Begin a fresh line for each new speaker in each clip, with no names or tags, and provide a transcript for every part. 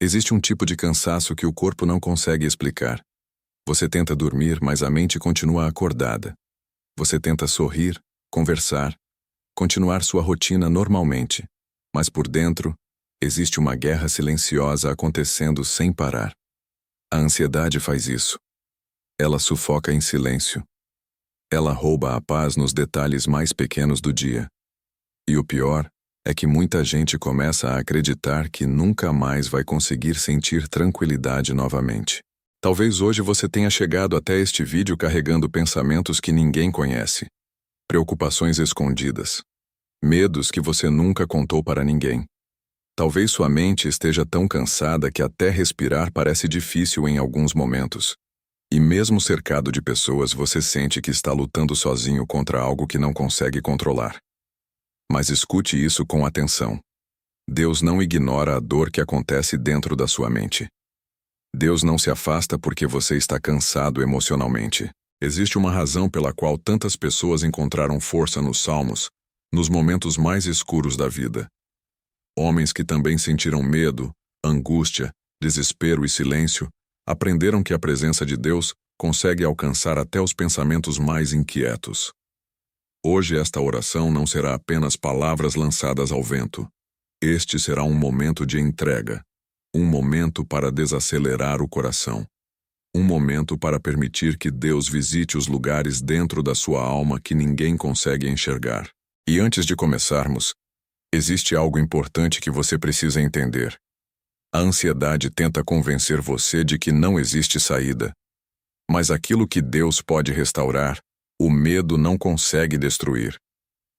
Existe um tipo de cansaço que o corpo não consegue explicar. Você tenta dormir, mas a mente continua acordada. Você tenta sorrir, conversar, continuar sua rotina normalmente, mas por dentro, existe uma guerra silenciosa acontecendo sem parar. A ansiedade faz isso. Ela sufoca em silêncio. Ela rouba a paz nos detalhes mais pequenos do dia. E o pior é que muita gente começa a acreditar que nunca mais vai conseguir sentir tranquilidade novamente. Talvez hoje você tenha chegado até este vídeo carregando pensamentos que ninguém conhece, preocupações escondidas, medos que você nunca contou para ninguém. Talvez sua mente esteja tão cansada que até respirar parece difícil em alguns momentos. E mesmo cercado de pessoas, você sente que está lutando sozinho contra algo que não consegue controlar. Mas escute isso com atenção. Deus não ignora a dor que acontece dentro da sua mente. Deus não se afasta porque você está cansado emocionalmente. Existe uma razão pela qual tantas pessoas encontraram força nos Salmos, nos momentos mais escuros da vida. Homens que também sentiram medo, angústia, desespero e silêncio, aprenderam que a presença de Deus consegue alcançar até os pensamentos mais inquietos. Hoje esta oração não será apenas palavras lançadas ao vento. Este será um momento de entrega, um momento para desacelerar o coração, um momento para permitir que Deus visite os lugares dentro da sua alma que ninguém consegue enxergar. E antes de começarmos, existe algo importante que você precisa entender. A ansiedade tenta convencer você de que não existe saída. Mas aquilo que Deus pode restaurar, o medo não consegue destruir.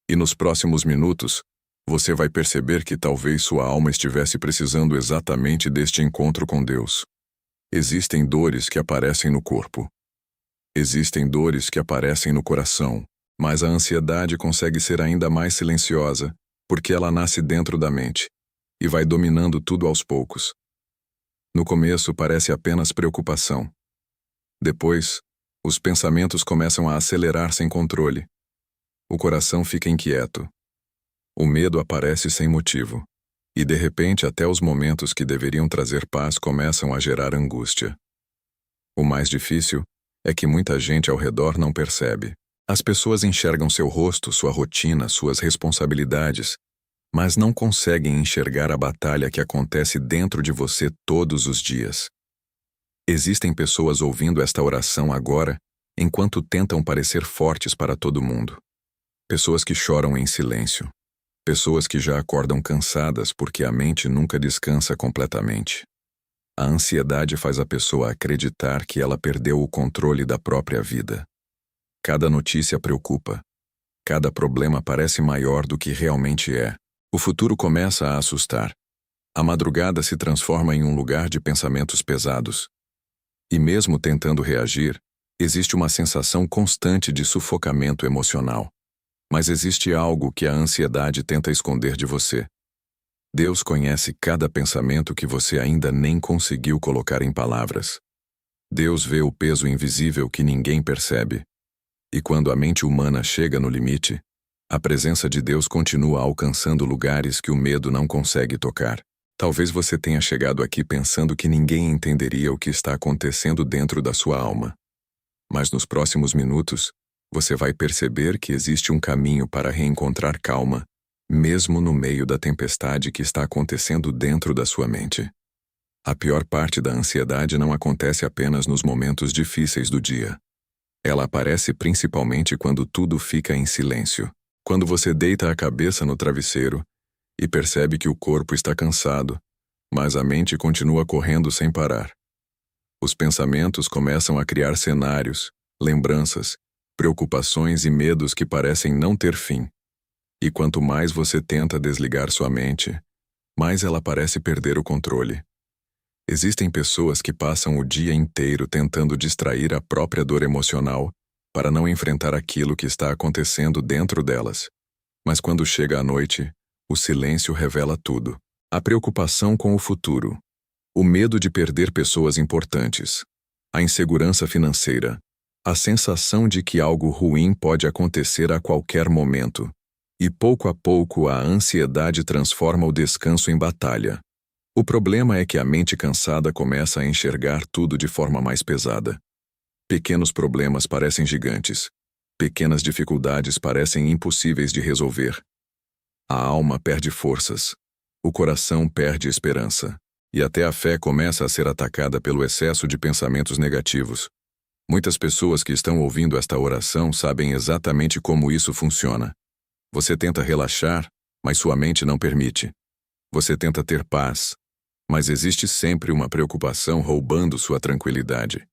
E nos próximos minutos, você vai perceber que talvez sua alma estivesse precisando exatamente deste encontro com Deus. Existem dores que aparecem no corpo. Existem dores que aparecem no coração, mas a ansiedade consegue ser ainda mais silenciosa, porque ela nasce dentro da mente e vai dominando tudo aos poucos. No começo parece apenas preocupação. Depois, os pensamentos começam a acelerar sem controle. O coração fica inquieto. O medo aparece sem motivo. E de repente até os momentos que deveriam trazer paz começam a gerar angústia. O mais difícil é que muita gente ao redor não percebe. As pessoas enxergam seu rosto, sua rotina, suas responsabilidades, mas não conseguem enxergar a batalha que acontece dentro de você todos os dias. Existem pessoas ouvindo esta oração agora, enquanto tentam parecer fortes para todo mundo. Pessoas que choram em silêncio. Pessoas que já acordam cansadas porque a mente nunca descansa completamente. A ansiedade faz a pessoa acreditar que ela perdeu o controle da própria vida. Cada notícia preocupa. Cada problema parece maior do que realmente é. O futuro começa a assustar. A madrugada se transforma em um lugar de pensamentos pesados. E mesmo tentando reagir, existe uma sensação constante de sufocamento emocional. Mas existe algo que a ansiedade tenta esconder de você. Deus conhece cada pensamento que você ainda nem conseguiu colocar em palavras. Deus vê o peso invisível que ninguém percebe. E quando a mente humana chega no limite, a presença de Deus continua alcançando lugares que o medo não consegue tocar. Talvez você tenha chegado aqui pensando que ninguém entenderia o que está acontecendo dentro da sua alma. Mas nos próximos minutos, você vai perceber que existe um caminho para reencontrar calma, mesmo no meio da tempestade que está acontecendo dentro da sua mente. A pior parte da ansiedade não acontece apenas nos momentos difíceis do dia. Ela aparece principalmente quando tudo fica em silêncio. Quando você deita a cabeça no travesseiro e percebe que o corpo está cansado, mas a mente continua correndo sem parar. Os pensamentos começam a criar cenários, lembranças, preocupações e medos que parecem não ter fim. E quanto mais você tenta desligar sua mente, mais ela parece perder o controle. Existem pessoas que passam o dia inteiro tentando distrair a própria dor emocional para não enfrentar aquilo que está acontecendo dentro delas. Mas quando chega a noite, o silêncio revela tudo. A preocupação com o futuro, o medo de perder pessoas importantes, a insegurança financeira, a sensação de que algo ruim pode acontecer a qualquer momento. E pouco a pouco a ansiedade transforma o descanso em batalha. O problema é que a mente cansada começa a enxergar tudo de forma mais pesada. Pequenos problemas parecem gigantes. Pequenas dificuldades parecem impossíveis de resolver. A alma perde forças. O coração perde esperança. E até a fé começa a ser atacada pelo excesso de pensamentos negativos. Muitas pessoas que estão ouvindo esta oração sabem exatamente como isso funciona. Você tenta relaxar, mas sua mente não permite. Você tenta ter paz, mas existe sempre uma preocupação roubando sua tranquilidade.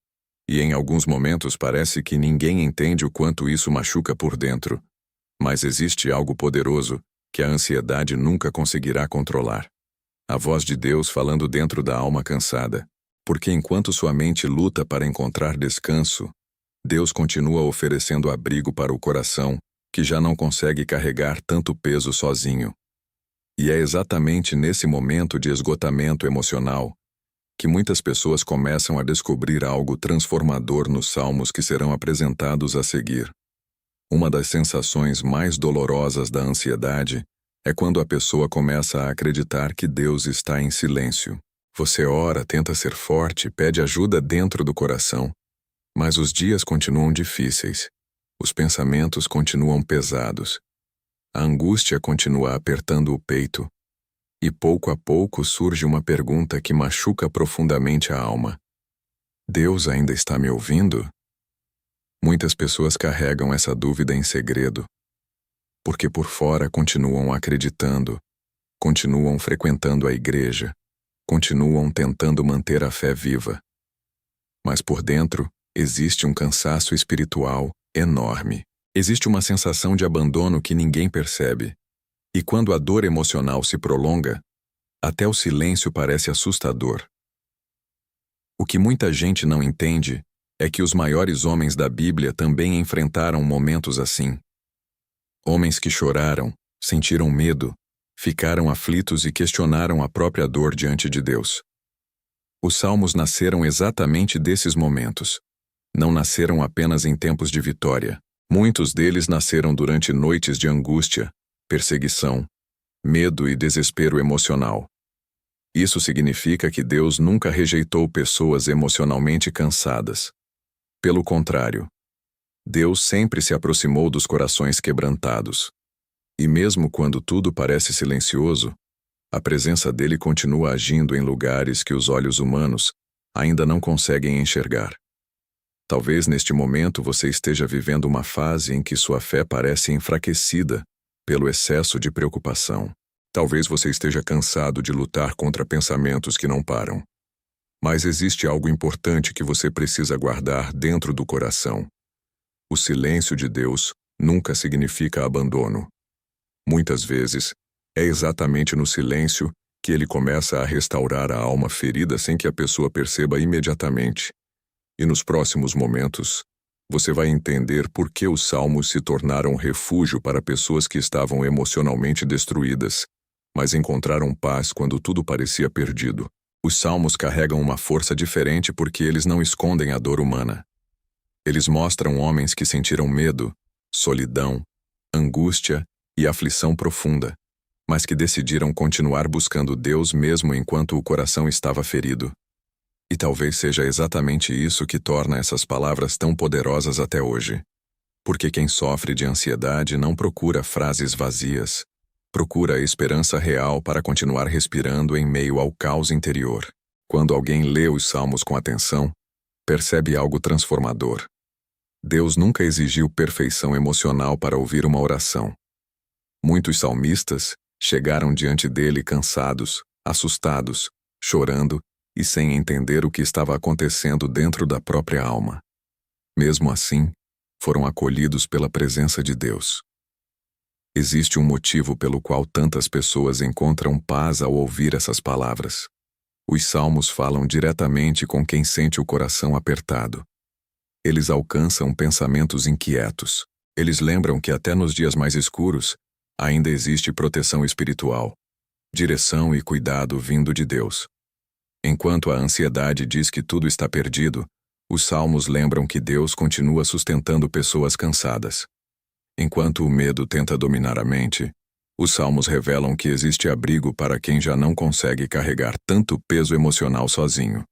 E em alguns momentos parece que ninguém entende o quanto isso machuca por dentro. Mas existe algo poderoso que a ansiedade nunca conseguirá controlar. A voz de Deus falando dentro da alma cansada. Porque enquanto sua mente luta para encontrar descanso, Deus continua oferecendo abrigo para o coração, que já não consegue carregar tanto peso sozinho. E é exatamente nesse momento de esgotamento emocional que muitas pessoas começam a descobrir algo transformador nos salmos que serão apresentados a seguir. Uma das sensações mais dolorosas da ansiedade é quando a pessoa começa a acreditar que Deus está em silêncio. Você ora, tenta ser forte, pede ajuda dentro do coração, mas os dias continuam difíceis. Os pensamentos continuam pesados. A angústia continua apertando o peito. E pouco a pouco surge uma pergunta que machuca profundamente a alma. Deus ainda está me ouvindo? Muitas pessoas carregam essa dúvida em segredo, porque por fora continuam acreditando, continuam frequentando a igreja, continuam tentando manter a fé viva. Mas por dentro existe um cansaço espiritual enorme. Existe uma sensação de abandono que ninguém percebe. E quando a dor emocional se prolonga, até o silêncio parece assustador. O que muita gente não entende é que os maiores homens da Bíblia também enfrentaram momentos assim. Homens que choraram, sentiram medo, ficaram aflitos e questionaram a própria dor diante de Deus. Os salmos nasceram exatamente desses momentos. Não nasceram apenas em tempos de vitória. Muitos deles nasceram durante noites de angústia, perseguição, medo e desespero emocional. Isso significa que Deus nunca rejeitou pessoas emocionalmente cansadas. Pelo contrário, Deus sempre se aproximou dos corações quebrantados. E mesmo quando tudo parece silencioso, a presença dele continua agindo em lugares que os olhos humanos ainda não conseguem enxergar. Talvez neste momento você esteja vivendo uma fase em que sua fé parece enfraquecida pelo excesso de preocupação. Talvez você esteja cansado de lutar contra pensamentos que não param. Mas existe algo importante que você precisa guardar dentro do coração. O silêncio de Deus nunca significa abandono. Muitas vezes, é exatamente no silêncio que ele começa a restaurar a alma ferida sem que a pessoa perceba imediatamente. E nos próximos momentos, você vai entender por que os salmos se tornaram refúgio para pessoas que estavam emocionalmente destruídas, mas encontraram paz quando tudo parecia perdido. Os salmos carregam uma força diferente porque eles não escondem a dor humana. Eles mostram homens que sentiram medo, solidão, angústia e aflição profunda, mas que decidiram continuar buscando Deus mesmo enquanto o coração estava ferido. E talvez seja exatamente isso que torna essas palavras tão poderosas até hoje. Porque quem sofre de ansiedade não procura frases vazias, procura a esperança real para continuar respirando em meio ao caos interior. Quando alguém lê os salmos com atenção, percebe algo transformador. Deus nunca exigiu perfeição emocional para ouvir uma oração. Muitos salmistas chegaram diante dele cansados, assustados, chorando e sem entender o que estava acontecendo dentro da própria alma. Mesmo assim, foram acolhidos pela presença de Deus. Existe um motivo pelo qual tantas pessoas encontram paz ao ouvir essas palavras. Os salmos falam diretamente com quem sente o coração apertado. Eles alcançam pensamentos inquietos. Eles lembram que até nos dias mais escuros, ainda existe proteção espiritual, direção e cuidado vindo de Deus. Enquanto a ansiedade diz que tudo está perdido, os salmos lembram que Deus continua sustentando pessoas cansadas. Enquanto o medo tenta dominar a mente, Os salmos revelam que existe abrigo para quem já não consegue carregar tanto peso emocional sozinho.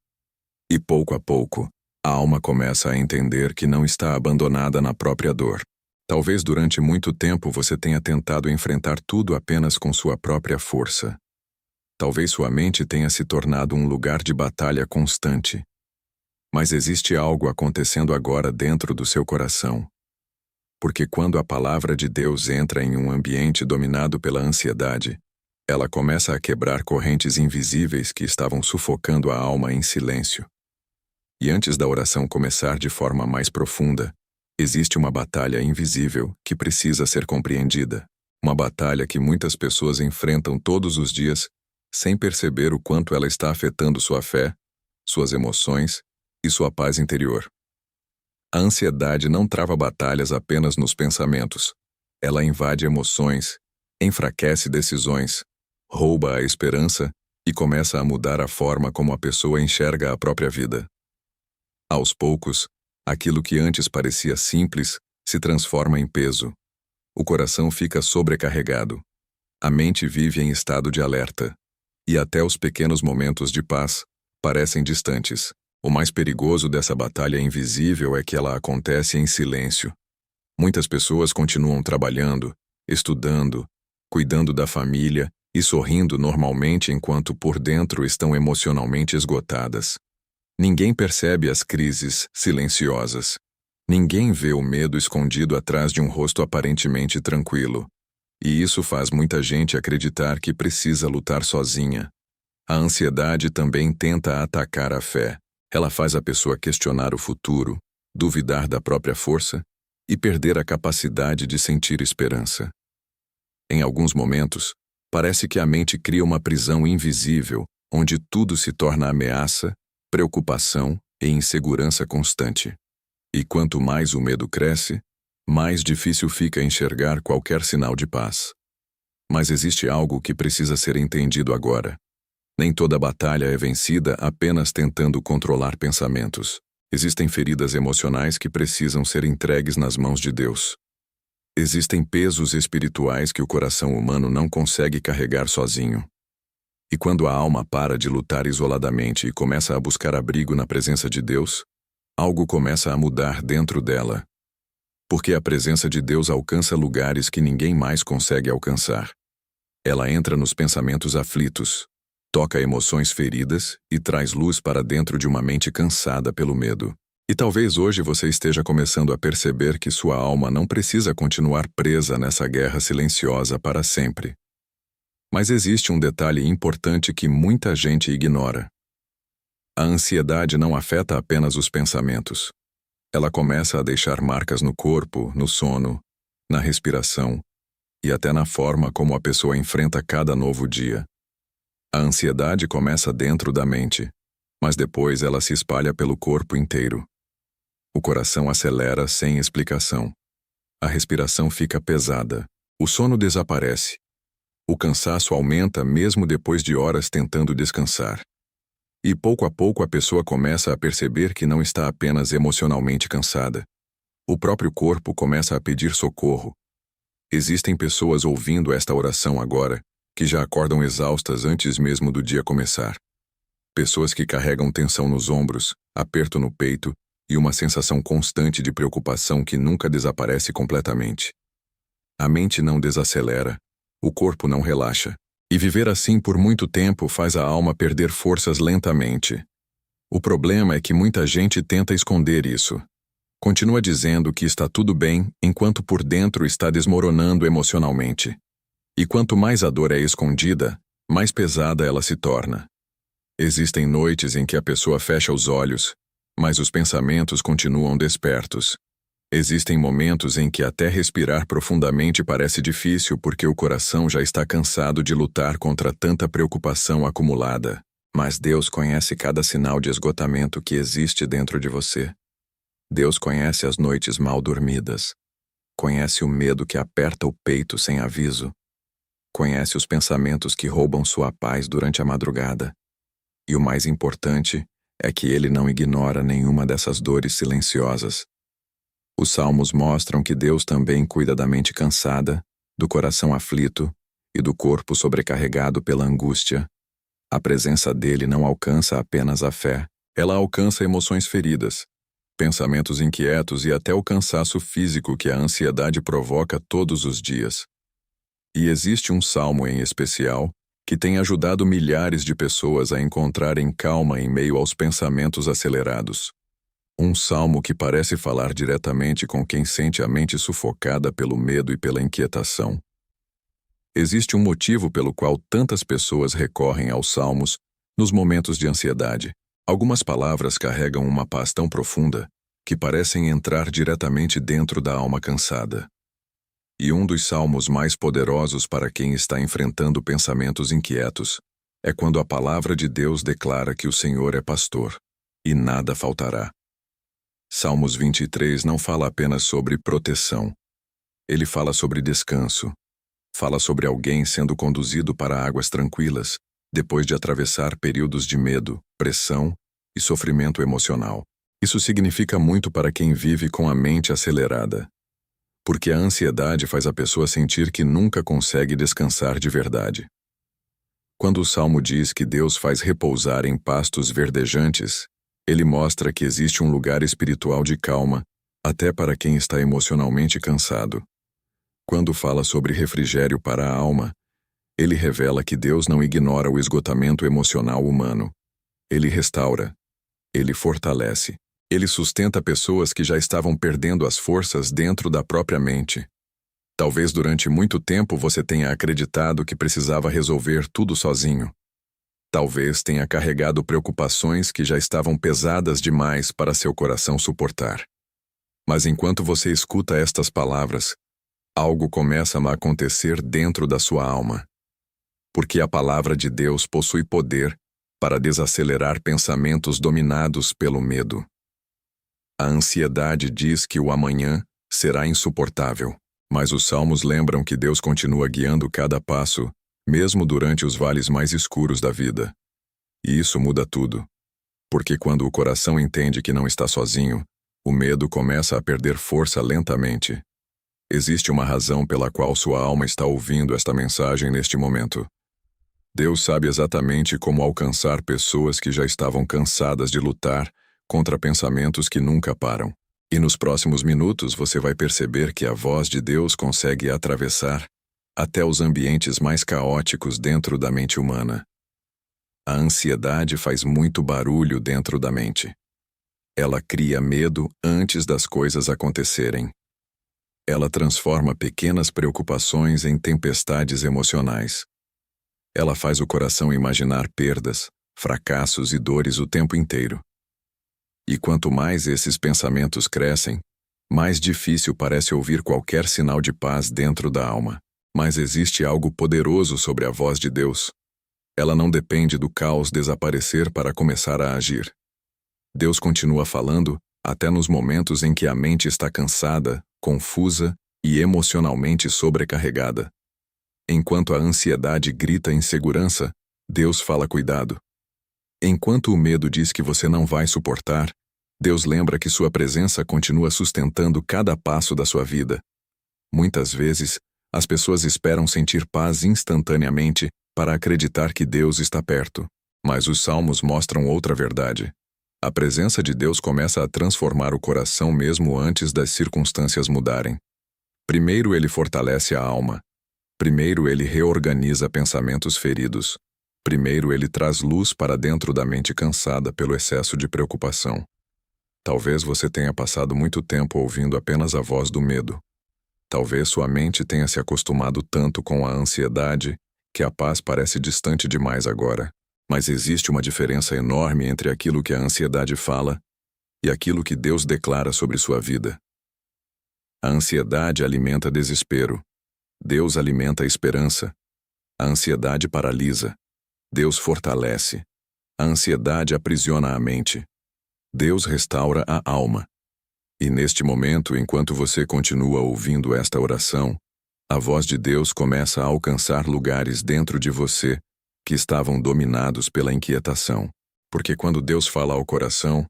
E pouco a pouco, a alma começa a entender que não está abandonada na própria dor. Talvez durante muito tempo você tenha tentado enfrentar tudo apenas com sua própria força. Talvez sua mente tenha se tornado um lugar de batalha constante. Mas existe algo acontecendo agora dentro do seu coração. Porque quando a palavra de Deus entra em um ambiente dominado pela ansiedade, ela começa a quebrar correntes invisíveis que estavam sufocando a alma em silêncio. E antes da oração começar de forma mais profunda, existe uma batalha invisível que precisa ser compreendida. Uma batalha que muitas pessoas enfrentam todos os dias, sem perceber o quanto ela está afetando sua fé, suas emoções e sua paz interior. A ansiedade não trava batalhas apenas nos pensamentos. Ela invade emoções, enfraquece decisões, rouba a esperança e começa a mudar a forma como a pessoa enxerga a própria vida. Aos poucos, aquilo que antes parecia simples se transforma em peso. O coração fica sobrecarregado. A mente vive em estado de alerta. E até os pequenos momentos de paz parecem distantes. O mais perigoso dessa batalha invisível é que ela acontece em silêncio. Muitas pessoas continuam trabalhando, estudando, cuidando da família e sorrindo normalmente enquanto por dentro estão emocionalmente esgotadas. Ninguém percebe as crises silenciosas. Ninguém vê o medo escondido atrás de um rosto aparentemente tranquilo. E isso faz muita gente acreditar que precisa lutar sozinha. A ansiedade também tenta atacar a fé. Ela faz a pessoa questionar o futuro, duvidar da própria força e perder a capacidade de sentir esperança. Em alguns momentos, parece que a mente cria uma prisão invisível, onde tudo se torna ameaça, preocupação e insegurança constante. E quanto mais o medo cresce, mais difícil fica enxergar qualquer sinal de paz. Mas existe algo que precisa ser entendido agora. Nem toda batalha é vencida apenas tentando controlar pensamentos. Existem feridas emocionais que precisam ser entregues nas mãos de Deus. Existem pesos espirituais que o coração humano não consegue carregar sozinho. E quando a alma para de lutar isoladamente e começa a buscar abrigo na presença de Deus, algo começa a mudar dentro dela. Porque a presença de Deus alcança lugares que ninguém mais consegue alcançar. Ela entra nos pensamentos aflitos, toca emoções feridas e traz luz para dentro de uma mente cansada pelo medo. E talvez hoje você esteja começando a perceber que sua alma não precisa continuar presa nessa guerra silenciosa para sempre. Mas existe um detalhe importante que muita gente ignora. A ansiedade não afeta apenas os pensamentos. Ela começa a deixar marcas no corpo, no sono, na respiração e até na forma como a pessoa enfrenta cada novo dia. A ansiedade começa dentro da mente, mas depois ela se espalha pelo corpo inteiro. O coração acelera sem explicação. A respiração fica pesada. O sono desaparece. O cansaço aumenta mesmo depois de horas tentando descansar. E pouco a pouco a pessoa começa a perceber que não está apenas emocionalmente cansada. O próprio corpo começa a pedir socorro. Existem pessoas ouvindo esta oração agora que já acordam exaustas antes mesmo do dia começar. Pessoas que carregam tensão nos ombros, aperto no peito e uma sensação constante de preocupação que nunca desaparece completamente. A mente não desacelera, o corpo não relaxa, e viver assim por muito tempo faz a alma perder forças lentamente. O problema é que muita gente tenta esconder isso. Continua dizendo que está tudo bem enquanto por dentro está desmoronando emocionalmente. E quanto mais a dor é escondida, mais pesada ela se torna. Existem noites em que a pessoa fecha os olhos, mas os pensamentos continuam despertos. Existem momentos em que até respirar profundamente parece difícil porque o coração já está cansado de lutar contra tanta preocupação acumulada. Mas Deus conhece cada sinal de esgotamento que existe dentro de você. Deus conhece as noites mal dormidas. Conhece o medo que aperta o peito sem aviso. Conhece os pensamentos que roubam sua paz durante a madrugada. E o mais importante é que Ele não ignora nenhuma dessas dores silenciosas. Os salmos mostram que Deus também cuida da mente cansada, do coração aflito e do corpo sobrecarregado pela angústia. A presença dele não alcança apenas a fé, ela alcança emoções feridas, pensamentos inquietos e até o cansaço físico que a ansiedade provoca todos os dias. E existe um salmo em especial que tem ajudado milhares de pessoas a encontrarem calma em meio aos pensamentos acelerados. Um salmo que parece falar diretamente com quem sente a mente sufocada pelo medo e pela inquietação. Existe um motivo pelo qual tantas pessoas recorrem aos salmos nos momentos de ansiedade. Algumas palavras carregam uma paz tão profunda que parecem entrar diretamente dentro da alma cansada. E um dos salmos mais poderosos para quem está enfrentando pensamentos inquietos é quando a palavra de Deus declara que o Senhor é pastor, e nada faltará. Salmos 23 não fala apenas sobre proteção. Ele fala sobre descanso. Fala sobre alguém sendo conduzido para águas tranquilas, depois de atravessar períodos de medo, pressão e sofrimento emocional. Isso significa muito para quem vive com a mente acelerada. Porque a ansiedade faz a pessoa sentir que nunca consegue descansar de verdade. Quando o Salmo diz que Deus faz repousar em pastos verdejantes, ele mostra que existe um lugar espiritual de calma, até para quem está emocionalmente cansado. Quando fala sobre refrigério para a alma, ele revela que Deus não ignora o esgotamento emocional humano. Ele restaura, ele fortalece. Ele sustenta pessoas que já estavam perdendo as forças dentro da própria mente. Talvez durante muito tempo você tenha acreditado que precisava resolver tudo sozinho. Talvez tenha carregado preocupações que já estavam pesadas demais para seu coração suportar. Mas enquanto você escuta estas palavras, algo começa a acontecer dentro da sua alma. Porque a palavra de Deus possui poder para desacelerar pensamentos dominados pelo medo. A ansiedade diz que o amanhã será insuportável, mas os salmos lembram que Deus continua guiando cada passo, mesmo durante os vales mais escuros da vida. E isso muda tudo. Porque quando o coração entende que não está sozinho, o medo começa a perder força lentamente. Existe uma razão pela qual sua alma está ouvindo esta mensagem neste momento. Deus sabe exatamente como alcançar pessoas que já estavam cansadas de lutar contra pensamentos que nunca param. E nos próximos minutos você vai perceber que a voz de Deus consegue atravessar até os ambientes mais caóticos dentro da mente humana. A ansiedade faz muito barulho dentro da mente. Ela cria medo antes das coisas acontecerem. Ela transforma pequenas preocupações em tempestades emocionais. Ela faz o coração imaginar perdas, fracassos e dores o tempo inteiro. E quanto mais esses pensamentos crescem, mais difícil parece ouvir qualquer sinal de paz dentro da alma. Mas existe algo poderoso sobre a voz de Deus. Ela não depende do caos desaparecer para começar a agir. Deus continua falando até nos momentos em que a mente está cansada, confusa e emocionalmente sobrecarregada. Enquanto a ansiedade grita insegurança, Deus fala cuidado. Enquanto o medo diz que você não vai suportar, Deus lembra que sua presença continua sustentando cada passo da sua vida. Muitas vezes, as pessoas esperam sentir paz instantaneamente para acreditar que Deus está perto. Mas os salmos mostram outra verdade. A presença de Deus começa a transformar o coração mesmo antes das circunstâncias mudarem. Primeiro ele fortalece a alma. Primeiro ele reorganiza pensamentos feridos. Primeiro ele traz luz para dentro da mente cansada pelo excesso de preocupação. Talvez você tenha passado muito tempo ouvindo apenas a voz do medo. Talvez sua mente tenha se acostumado tanto com a ansiedade que a paz parece distante demais agora. Mas existe uma diferença enorme entre aquilo que a ansiedade fala e aquilo que Deus declara sobre sua vida. A ansiedade alimenta desespero. Deus alimenta esperança. A ansiedade paralisa. Deus fortalece. A ansiedade aprisiona a mente. Deus restaura a alma. E neste momento, enquanto você continua ouvindo esta oração, a voz de Deus começa a alcançar lugares dentro de você que estavam dominados pela inquietação. Porque quando Deus fala ao coração,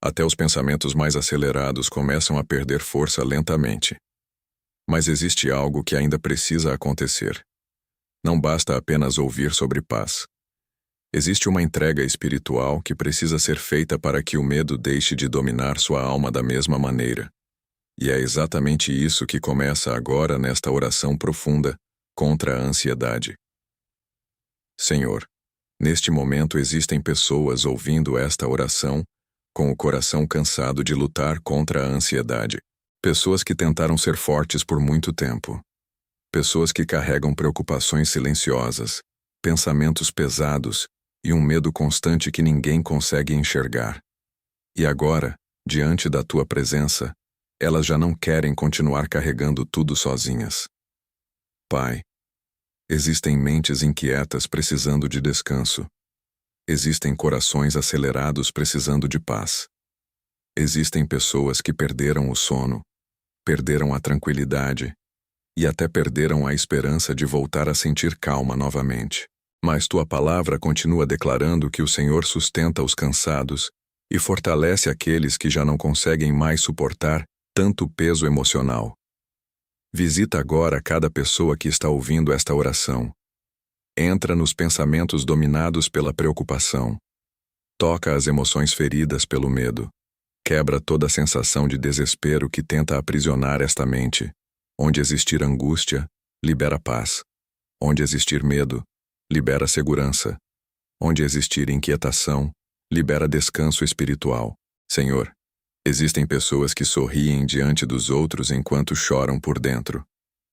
até os pensamentos mais acelerados começam a perder força lentamente. Mas existe algo que ainda precisa acontecer. Não basta apenas ouvir sobre paz. Existe uma entrega espiritual que precisa ser feita para que o medo deixe de dominar sua alma da mesma maneira. E é exatamente isso que começa agora nesta oração profunda contra a ansiedade. Senhor, neste momento existem pessoas ouvindo esta oração com o coração cansado de lutar contra a ansiedade. Pessoas que tentaram ser fortes por muito tempo. Pessoas que carregam preocupações silenciosas, pensamentos pesados e um medo constante que ninguém consegue enxergar. E agora, diante da tua presença, elas já não querem continuar carregando tudo sozinhas. Pai, existem mentes inquietas precisando de descanso. Existem corações acelerados precisando de paz. Existem pessoas que perderam o sono, perderam a tranquilidade e até perderam a esperança de voltar a sentir calma novamente. Mas tua palavra continua declarando que o Senhor sustenta os cansados e fortalece aqueles que já não conseguem mais suportar tanto peso emocional. Visita agora cada pessoa que está ouvindo esta oração. Entra nos pensamentos dominados pela preocupação. Toca as emoções feridas pelo medo. Quebra toda a sensação de desespero que tenta aprisionar esta mente. Onde existir angústia, libera paz. Onde existir medo, libera segurança. Onde existir inquietação, libera descanso espiritual. Senhor, existem pessoas que sorriem diante dos outros enquanto choram por dentro.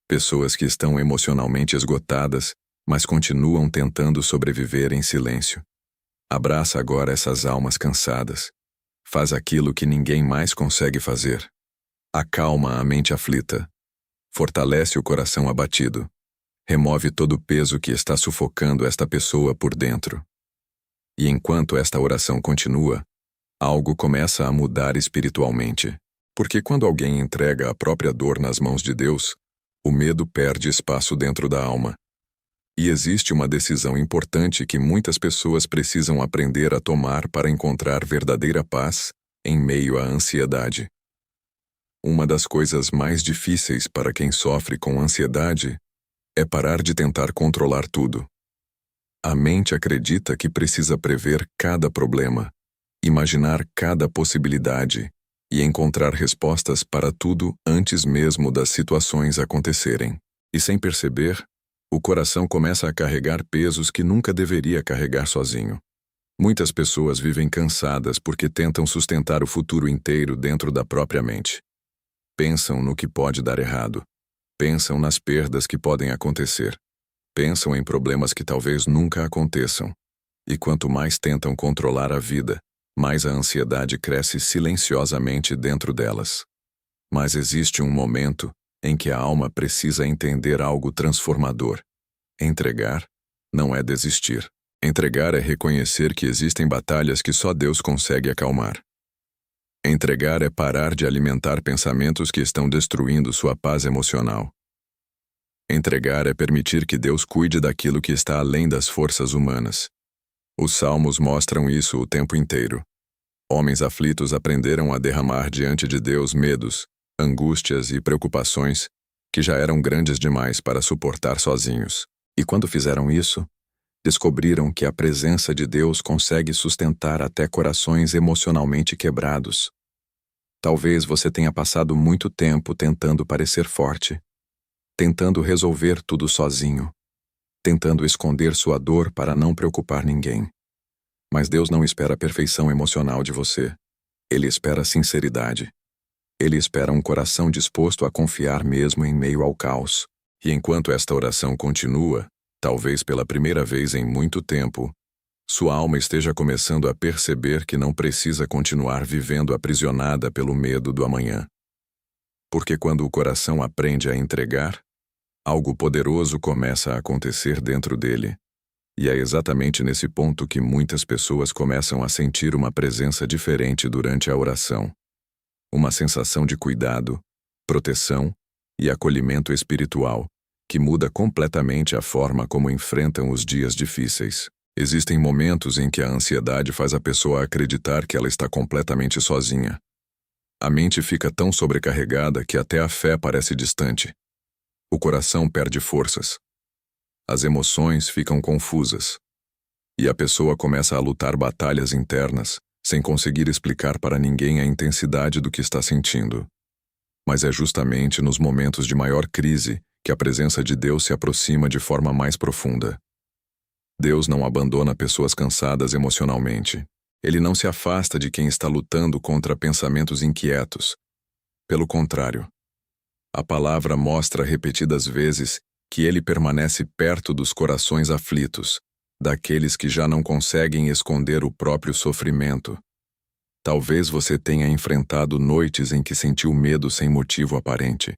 Pessoas que estão emocionalmente esgotadas, mas continuam tentando sobreviver em silêncio. Abraça agora essas almas cansadas. Faz aquilo que ninguém mais consegue fazer. Acalma a mente aflita. Fortalece o coração abatido. Remove todo o peso que está sufocando esta pessoa por dentro. E enquanto esta oração continua, algo começa a mudar espiritualmente. Porque quando alguém entrega a própria dor nas mãos de Deus, o medo perde espaço dentro da alma. E existe uma decisão importante que muitas pessoas precisam aprender a tomar para encontrar verdadeira paz em meio à ansiedade. Uma das coisas mais difíceis para quem sofre com ansiedade é parar de tentar controlar tudo. A mente acredita que precisa prever cada problema, imaginar cada possibilidade e encontrar respostas para tudo antes mesmo das situações acontecerem. E sem perceber, o coração começa a carregar pesos que nunca deveria carregar sozinho. Muitas pessoas vivem cansadas porque tentam sustentar o futuro inteiro dentro da própria mente. Pensam no que pode dar errado. Pensam nas perdas que podem acontecer. Pensam em problemas que talvez nunca aconteçam. E quanto mais tentam controlar a vida, mais a ansiedade cresce silenciosamente dentro delas. Mas existe um momento em que a alma precisa entender algo transformador. Entregar não é desistir. Entregar é reconhecer que existem batalhas que só Deus consegue acalmar. Entregar é parar de alimentar pensamentos que estão destruindo sua paz emocional. Entregar é permitir que Deus cuide daquilo que está além das forças humanas. Os salmos mostram isso o tempo inteiro. Homens aflitos aprenderam a derramar diante de Deus medos, angústias e preocupações que já eram grandes demais para suportar sozinhos. E quando fizeram isso, descobriram que a presença de Deus consegue sustentar até corações emocionalmente quebrados. Talvez você tenha passado muito tempo tentando parecer forte, tentando resolver tudo sozinho, tentando esconder sua dor para não preocupar ninguém. Mas Deus não espera a perfeição emocional de você. Ele espera sinceridade. Ele espera um coração disposto a confiar mesmo em meio ao caos. E enquanto esta oração continua, talvez pela primeira vez em muito tempo, sua alma esteja começando a perceber que não precisa continuar vivendo aprisionada pelo medo do amanhã. Porque quando o coração aprende a entregar, algo poderoso começa a acontecer dentro dele. E é exatamente nesse ponto que muitas pessoas começam a sentir uma presença diferente durante a oração. Uma sensação de cuidado, proteção e acolhimento espiritual, que muda completamente a forma como enfrentam os dias difíceis. Existem momentos em que a ansiedade faz a pessoa acreditar que ela está completamente sozinha. A mente fica tão sobrecarregada que até a fé parece distante. O coração perde forças. as emoções ficam confusas. E a pessoa começa a lutar batalhas internas, sem conseguir explicar para ninguém a intensidade do que está sentindo. Mas é justamente nos momentos de maior crise que a presença de Deus se aproxima de forma mais profunda. Deus não abandona pessoas cansadas emocionalmente. Ele não se afasta de quem está lutando contra pensamentos inquietos. Pelo contrário, a palavra mostra repetidas vezes que ele permanece perto dos corações aflitos, daqueles que já não conseguem esconder o próprio sofrimento. Talvez você tenha enfrentado noites em que sentiu medo sem motivo aparente.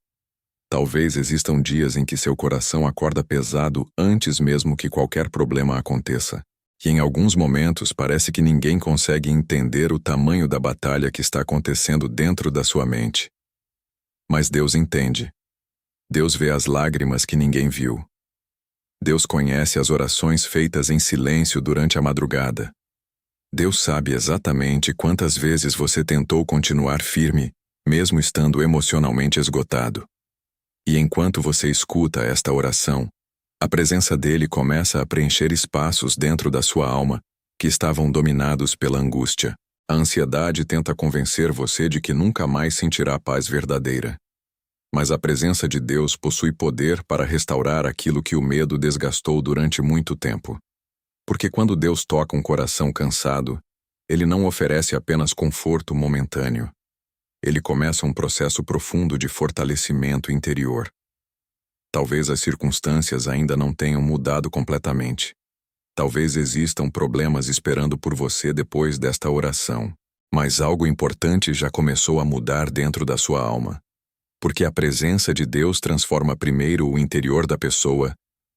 Talvez existam dias em que seu coração acorda pesado antes mesmo que qualquer problema aconteça. E em alguns momentos parece que ninguém consegue entender o tamanho da batalha que está acontecendo dentro da sua mente. Mas Deus entende. Deus vê as lágrimas que ninguém viu. Deus conhece as orações feitas em silêncio durante a madrugada. Deus sabe exatamente quantas vezes você tentou continuar firme, mesmo estando emocionalmente esgotado. E enquanto você escuta esta oração, a presença dele começa a preencher espaços dentro da sua alma que estavam dominados pela angústia. A ansiedade tenta convencer você de que nunca mais sentirá paz verdadeira. Mas a presença de Deus possui poder para restaurar aquilo que o medo desgastou durante muito tempo. Porque quando Deus toca um coração cansado, ele não oferece apenas conforto momentâneo. Ele começa um processo profundo de fortalecimento interior. Talvez as circunstâncias ainda não tenham mudado completamente. Talvez existam problemas esperando por você depois desta oração. Mas algo importante já começou a mudar dentro da sua alma. Porque a presença de Deus transforma primeiro o interior da pessoa,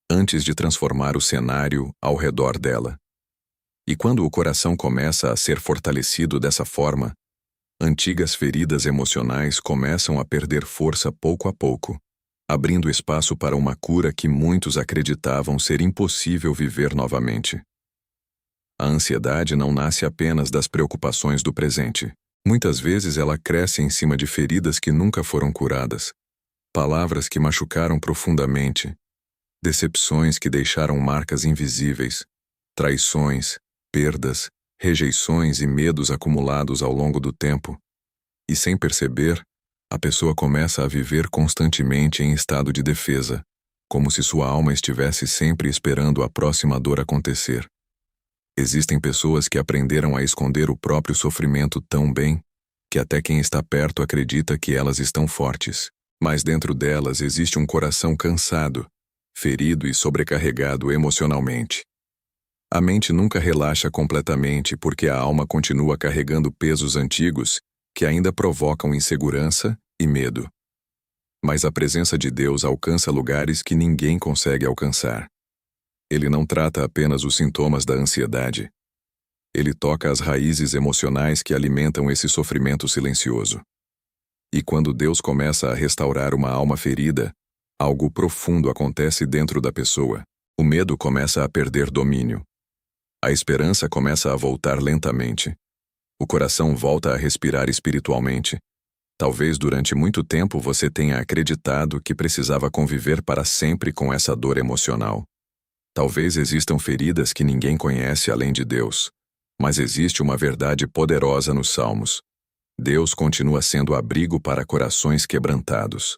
antes de transformar o cenário ao redor dela. E quando o coração começa a ser fortalecido dessa forma, antigas feridas emocionais começam a perder força pouco a pouco, abrindo espaço para uma cura que muitos acreditavam ser impossível viver novamente. A ansiedade não nasce apenas das preocupações do presente. Muitas vezes ela cresce em cima de feridas que nunca foram curadas, palavras que machucaram profundamente, decepções que deixaram marcas invisíveis, traições, perdas, rejeições e medos acumulados ao longo do tempo. E sem perceber, a pessoa começa a viver constantemente em estado de defesa, como se sua alma estivesse sempre esperando a próxima dor acontecer. Existem pessoas que aprenderam a esconder o próprio sofrimento tão bem, que até quem está perto acredita que elas estão fortes. Mas dentro delas existe um coração cansado, ferido e sobrecarregado emocionalmente. A mente nunca relaxa completamente porque a alma continua carregando pesos antigos que ainda provocam insegurança e medo. Mas a presença de Deus alcança lugares que ninguém consegue alcançar. Ele não trata apenas os sintomas da ansiedade. Ele toca as raízes emocionais que alimentam esse sofrimento silencioso. E quando Deus começa a restaurar uma alma ferida, algo profundo acontece dentro da pessoa. O medo começa a perder domínio. A esperança começa a voltar lentamente. O coração volta a respirar espiritualmente. Talvez durante muito tempo você tenha acreditado que precisava conviver para sempre com essa dor emocional. Talvez existam feridas que ninguém conhece além de Deus. Mas existe uma verdade poderosa nos Salmos. Deus continua sendo abrigo para corações quebrantados.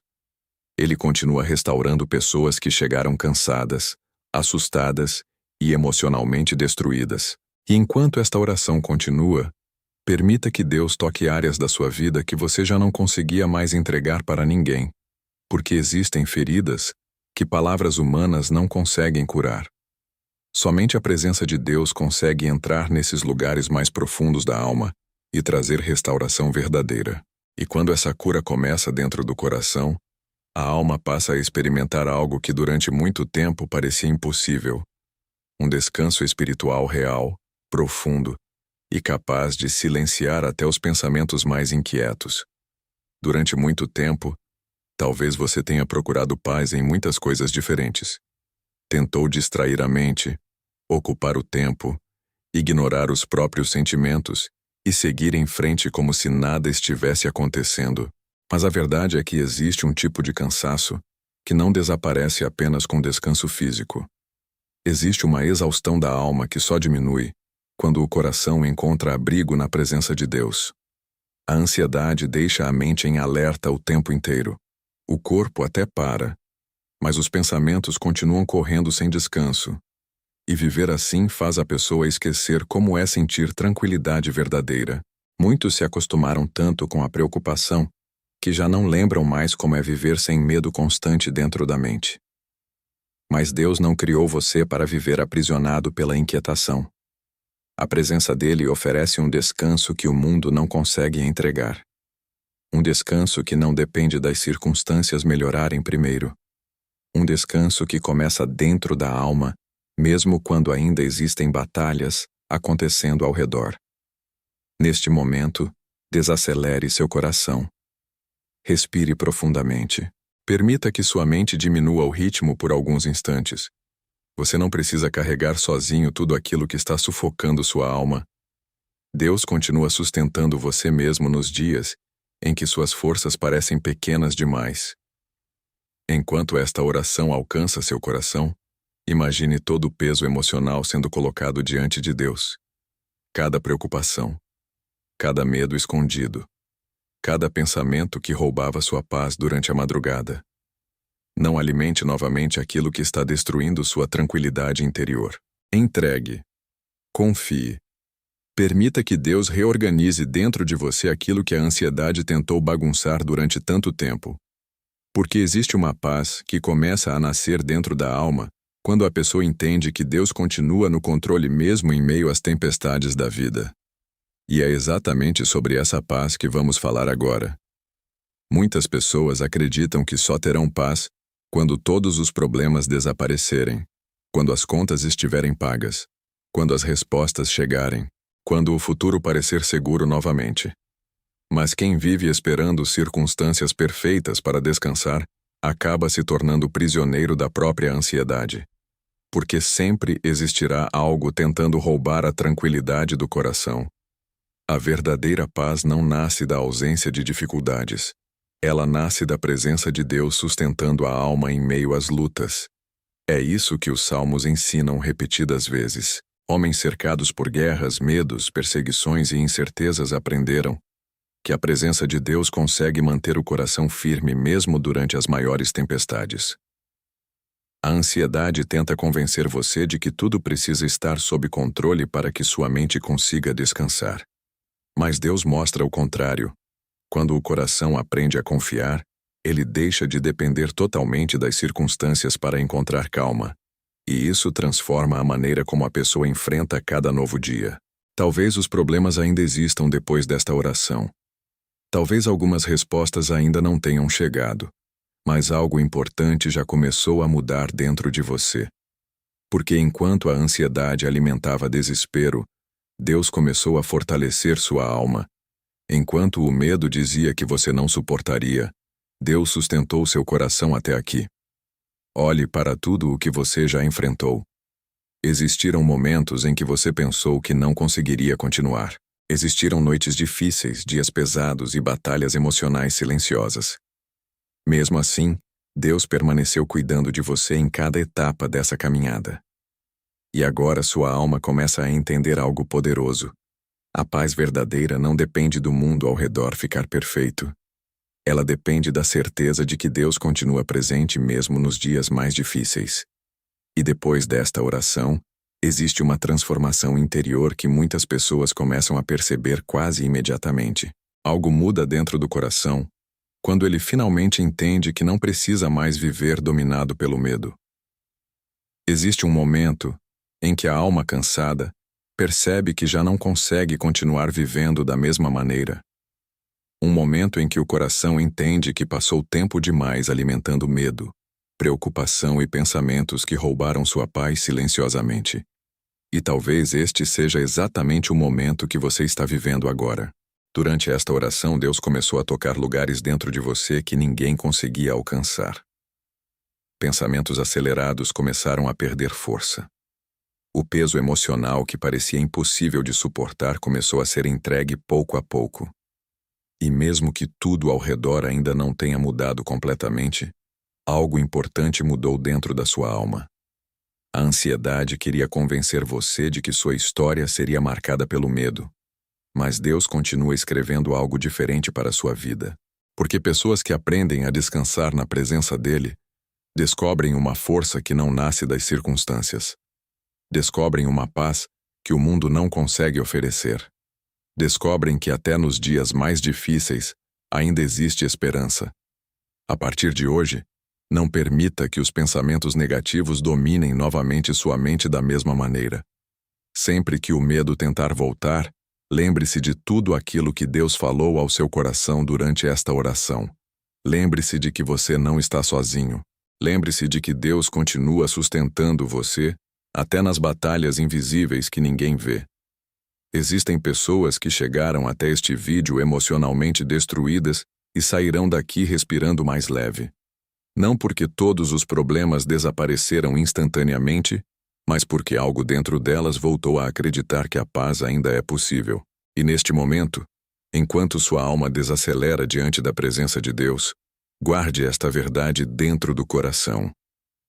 Ele continua restaurando pessoas que chegaram cansadas, assustadas e emocionalmente destruídas. E enquanto esta oração continua, permita que Deus toque áreas da sua vida que você já não conseguia mais entregar para ninguém, porque existem feridas que palavras humanas não conseguem curar. Somente a presença de Deus consegue entrar nesses lugares mais profundos da alma e trazer restauração verdadeira. E quando essa cura começa dentro do coração, a alma passa a experimentar algo que durante muito tempo parecia impossível. Um descanso espiritual real, profundo e capaz de silenciar até os pensamentos mais inquietos. Durante muito tempo, talvez você tenha procurado paz em muitas coisas diferentes. Tentou distrair a mente, ocupar o tempo, ignorar os próprios sentimentos e seguir em frente como se nada estivesse acontecendo. Mas a verdade é que existe um tipo de cansaço que não desaparece apenas com descanso físico. Existe uma exaustão da alma que só diminui quando o coração encontra abrigo na presença de Deus. A ansiedade deixa a mente em alerta o tempo inteiro. O corpo até para, mas os pensamentos continuam correndo sem descanso. E viver assim faz a pessoa esquecer como é sentir tranquilidade verdadeira. Muitos se acostumaram tanto com a preocupação que já não lembram mais como é viver sem medo constante dentro da mente. Mas Deus não criou você para viver aprisionado pela inquietação. A presença dele oferece um descanso que o mundo não consegue entregar. Um descanso que não depende das circunstâncias melhorarem primeiro. Um descanso que começa dentro da alma, mesmo quando ainda existem batalhas acontecendo ao redor. Neste momento, desacelere seu coração. Respire profundamente. Permita que sua mente diminua o ritmo por alguns instantes. Você não precisa carregar sozinho tudo aquilo que está sufocando sua alma. Deus continua sustentando você mesmo nos dias em que suas forças parecem pequenas demais. Enquanto esta oração alcança seu coração, imagine todo o peso emocional sendo colocado diante de Deus. Cada preocupação, cada medo escondido, cada pensamento que roubava sua paz durante a madrugada. Não alimente novamente aquilo que está destruindo sua tranquilidade interior. Entregue. Confie. Permita que Deus reorganize dentro de você aquilo que a ansiedade tentou bagunçar durante tanto tempo. Porque existe uma paz que começa a nascer dentro da alma quando a pessoa entende que Deus continua no controle mesmo em meio às tempestades da vida. E é exatamente sobre essa paz que vamos falar agora. Muitas pessoas acreditam que só terão paz quando todos os problemas desaparecerem, quando as contas estiverem pagas, quando as respostas chegarem, quando o futuro parecer seguro novamente. Mas quem vive esperando circunstâncias perfeitas para descansar, acaba se tornando prisioneiro da própria ansiedade. Porque sempre existirá algo tentando roubar a tranquilidade do coração. A verdadeira paz não nasce da ausência de dificuldades. Ela nasce da presença de Deus sustentando a alma em meio às lutas. É isso que os salmos ensinam repetidas vezes. Homens cercados por guerras, medos, perseguições e incertezas aprenderam que a presença de Deus consegue manter o coração firme mesmo durante as maiores tempestades. A ansiedade tenta convencer você de que tudo precisa estar sob controle para que sua mente consiga descansar. Mas Deus mostra o contrário. Quando o coração aprende a confiar, ele deixa de depender totalmente das circunstâncias para encontrar calma. E isso transforma a maneira como a pessoa enfrenta cada novo dia. Talvez os problemas ainda existam depois desta oração. Talvez algumas respostas ainda não tenham chegado. Mas algo importante já começou a mudar dentro de você. Porque enquanto a ansiedade alimentava desespero, Deus começou a fortalecer sua alma. Enquanto o medo dizia que você não suportaria, Deus sustentou seu coração até aqui. Olhe para tudo o que você já enfrentou. Existiram momentos em que você pensou que não conseguiria continuar. Existiram noites difíceis, dias pesados e batalhas emocionais silenciosas. Mesmo assim, Deus permaneceu cuidando de você em cada etapa dessa caminhada. E agora sua alma começa a entender algo poderoso. A paz verdadeira não depende do mundo ao redor ficar perfeito. Ela depende da certeza de que Deus continua presente mesmo nos dias mais difíceis. E depois desta oração, existe uma transformação interior que muitas pessoas começam a perceber quase imediatamente. Algo muda dentro do coração quando ele finalmente entende que não precisa mais viver dominado pelo medo. Existe um momento em que a alma cansada percebe que já não consegue continuar vivendo da mesma maneira. Um momento em que o coração entende que passou tempo demais alimentando medo, preocupação e pensamentos que roubaram sua paz silenciosamente. E talvez este seja exatamente o momento que você está vivendo agora. Durante esta oração, Deus começou a tocar lugares dentro de você que ninguém conseguia alcançar. Pensamentos acelerados começaram a perder força. O peso emocional que parecia impossível de suportar começou a ser entregue pouco a pouco. E mesmo que tudo ao redor ainda não tenha mudado completamente, algo importante mudou dentro da sua alma. A ansiedade queria convencer você de que sua história seria marcada pelo medo. Mas Deus continua escrevendo algo diferente para a sua vida. Porque pessoas que aprendem a descansar na presença dele descobrem uma força que não nasce das circunstâncias. Descobrem uma paz que o mundo não consegue oferecer. Descobrem que até nos dias mais difíceis ainda existe esperança. A partir de hoje, não permita que os pensamentos negativos dominem novamente sua mente da mesma maneira. Sempre que o medo tentar voltar, lembre-se de tudo aquilo que Deus falou ao seu coração durante esta oração. Lembre-se de que você não está sozinho. Lembre-se de que Deus continua sustentando você, até nas batalhas invisíveis que ninguém vê. Existem pessoas que chegaram até este vídeo emocionalmente destruídas e sairão daqui respirando mais leve. Não porque todos os problemas desapareceram instantaneamente, mas porque algo dentro delas voltou a acreditar que a paz ainda é possível. E neste momento, enquanto sua alma desacelera diante da presença de Deus, guarde esta verdade dentro do coração.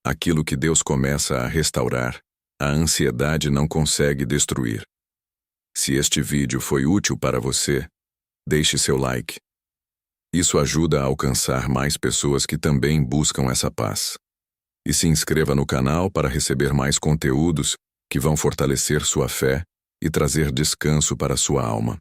Aquilo que Deus começa a restaurar, a ansiedade não consegue destruir. Se este vídeo foi útil para você, deixe seu like. Isso ajuda a alcançar mais pessoas que também buscam essa paz. E se inscreva no canal para receber mais conteúdos que vão fortalecer sua fé e trazer descanso para sua alma.